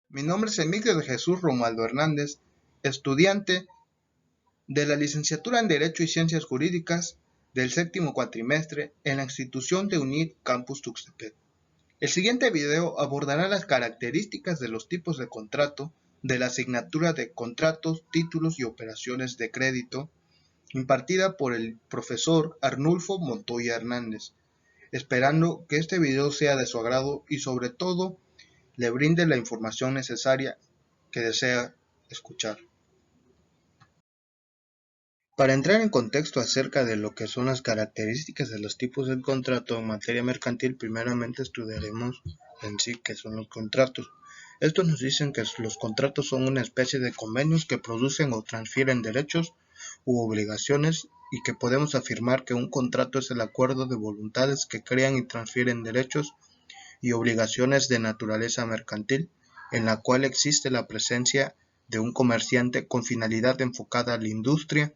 Mi nombre es Emilio de Jesús Romualdo Hernández, estudiante de la licenciatura en Derecho y Ciencias Jurídicas del séptimo cuatrimestre en la institución de UNIT Campus Tuxtepec. El siguiente video abordará las características de los tipos de contrato de la asignatura de Contratos, Títulos y Operaciones de Crédito, impartida por el profesor Arnulfo Montoya Hernández, esperando que este video sea de su agrado y sobre todo le brinde la información necesaria que desea escuchar. Para entrar en contexto acerca de lo que son las características de los tipos de contrato en materia mercantil, primeramente estudiaremos en sí qué son los contratos. Estos nos dicen que los contratos son una especie de convenios que producen o transfieren derechos u obligaciones y que podemos afirmar que un contrato es el acuerdo de voluntades que crean y transfieren derechos y obligaciones de naturaleza mercantil, en la cual existe la presencia de un comerciante con finalidad enfocada a la industria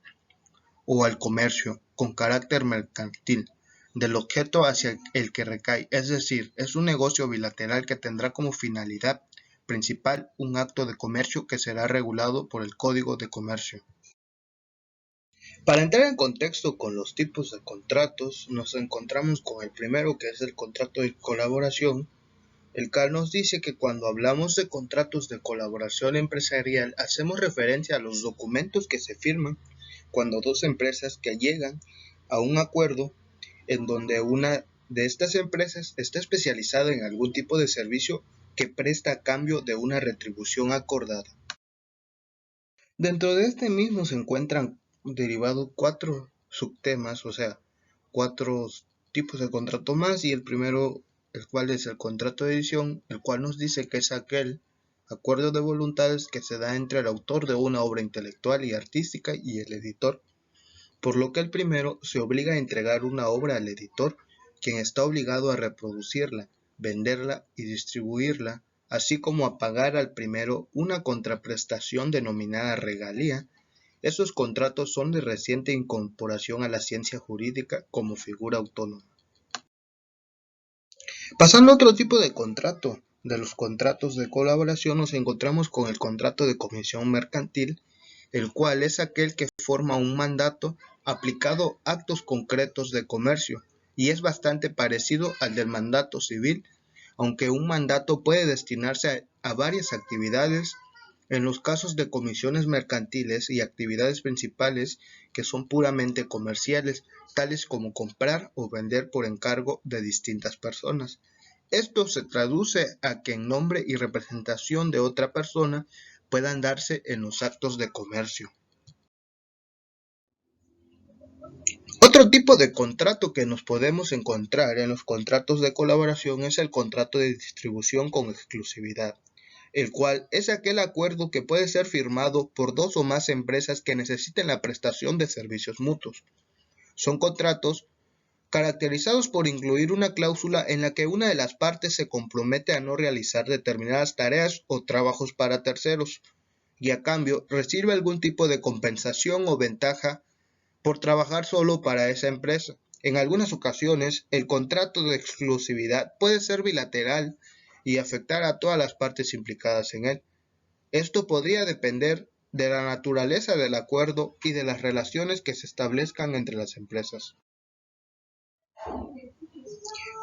o al comercio con carácter mercantil del objeto hacia el que recae, es decir, es un negocio bilateral que tendrá como finalidad principal un acto de comercio que será regulado por el Código de Comercio. Para entrar en contexto con los tipos de contratos, nos encontramos con el primero, que es el contrato de colaboración, el cual nos dice que cuando hablamos de contratos de colaboración empresarial hacemos referencia a los documentos que se firman cuando dos empresas que llegan a un acuerdo en donde una de estas empresas está especializada en algún tipo de servicio que presta a cambio de una retribución acordada. Dentro de este mismo se encuentran derivados 4 subtemas, o sea, 4 tipos de contrato más, y el primero, el cual es el contrato de edición, el cual nos dice que es aquel acuerdo de voluntades que se da entre el autor de una obra intelectual y artística y el editor, por lo que el primero se obliga a entregar una obra al editor, quien está obligado a reproducirla, venderla y distribuirla, así como a pagar al primero una contraprestación denominada regalía. Esos contratos son de reciente incorporación a la ciencia jurídica como figura autónoma. Pasando a otro tipo de contrato, de los contratos de colaboración, nos encontramos con el contrato de comisión mercantil, el cual es aquel que forma un mandato aplicado a actos concretos de comercio y es bastante parecido al del mandato civil, aunque un mandato puede destinarse a varias actividades. En los casos de comisiones mercantiles y actividades principales que son puramente comerciales, tales como comprar o vender por encargo de distintas personas. Esto se traduce a que en nombre y representación de otra persona puedan darse en los actos de comercio. Otro tipo de contrato que nos podemos encontrar en los contratos de colaboración es el contrato de distribución con exclusividad, el cual es aquel acuerdo que puede ser firmado por dos o más empresas que necesiten la prestación de servicios mutuos. Son contratos caracterizados por incluir una cláusula en la que una de las partes se compromete a no realizar determinadas tareas o trabajos para terceros, y a cambio recibe algún tipo de compensación o ventaja por trabajar solo para esa empresa. En algunas ocasiones, el contrato de exclusividad puede ser bilateral y afectar a todas las partes implicadas en él. Esto podría depender de la naturaleza del acuerdo y de las relaciones que se establezcan entre las empresas.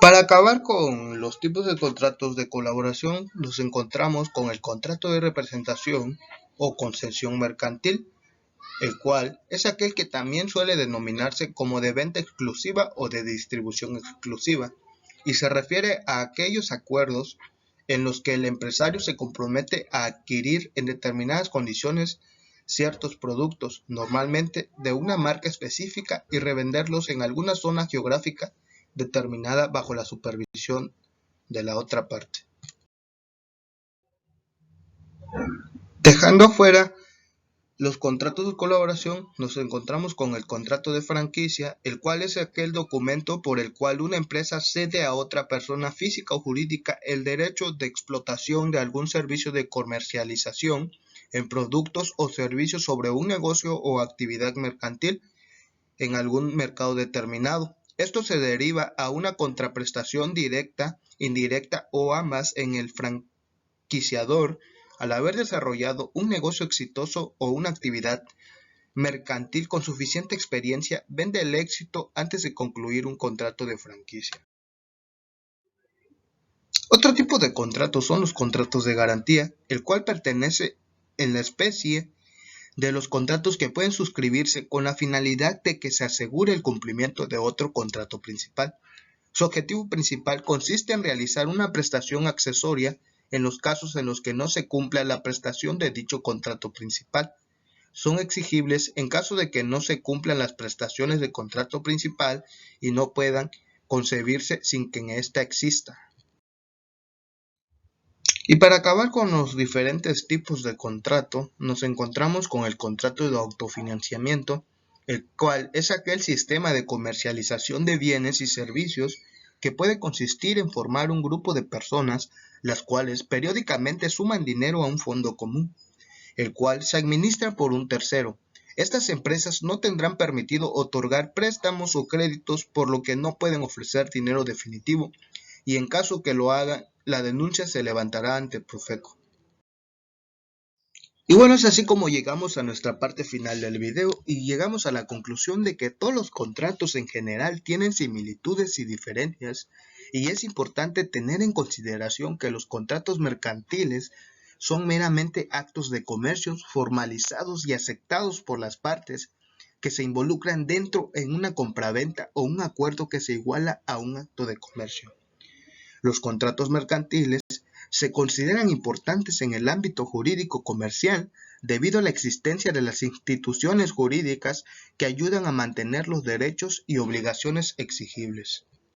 Para acabar con los tipos de contratos de colaboración, nos encontramos con el contrato de representación o concesión mercantil, el cual es aquel que también suele denominarse como de venta exclusiva o de distribución exclusiva, y se refiere a aquellos acuerdos en los que el empresario se compromete a adquirir en determinadas condiciones ciertos productos, normalmente de una marca específica, y revenderlos en alguna zona geográfica determinada bajo la supervisión de la otra parte. Dejando afuera los contratos de colaboración, nos encontramos con el contrato de franquicia, el cual es aquel documento por el cual una empresa cede a otra persona física o jurídica el derecho de explotación de algún servicio de comercialización en productos o servicios sobre un negocio o actividad mercantil en algún mercado determinado. Esto se deriva a una contraprestación directa, indirecta o ambas en el franquiciador al haber desarrollado un negocio exitoso o una actividad mercantil con suficiente experiencia, vende el éxito antes de concluir un contrato de franquicia. Otro tipo de contratos son los contratos de garantía, el cual pertenece en la especie de los contratos que pueden suscribirse con la finalidad de que se asegure el cumplimiento de otro contrato principal. Su objetivo principal consiste en realizar una prestación accesoria en los casos en los que no se cumpla la prestación de dicho contrato principal. Son exigibles en caso de que no se cumplan las prestaciones del contrato principal y no puedan concebirse sin que ésta exista. Y para acabar con los diferentes tipos de contrato, nos encontramos con el contrato de autofinanciamiento, el cual es aquel sistema de comercialización de bienes y servicios que puede consistir en formar un grupo de personas, las cuales periódicamente suman dinero a un fondo común, el cual se administra por un tercero. Estas empresas no tendrán permitido otorgar préstamos o créditos, por lo que no pueden ofrecer dinero definitivo, y en caso que lo hagan, la denuncia se levantará ante Profeco. Y bueno, es así como llegamos a nuestra parte final del video y llegamos a la conclusión de que todos los contratos en general tienen similitudes y diferencias, y es importante tener en consideración que los contratos mercantiles son meramente actos de comercio formalizados y aceptados por las partes que se involucran dentro en una compraventa o un acuerdo que se iguala a un acto de comercio. Los contratos mercantiles se consideran importantes en el ámbito jurídico comercial debido a la existencia de las instituciones jurídicas que ayudan a mantener los derechos y obligaciones exigibles.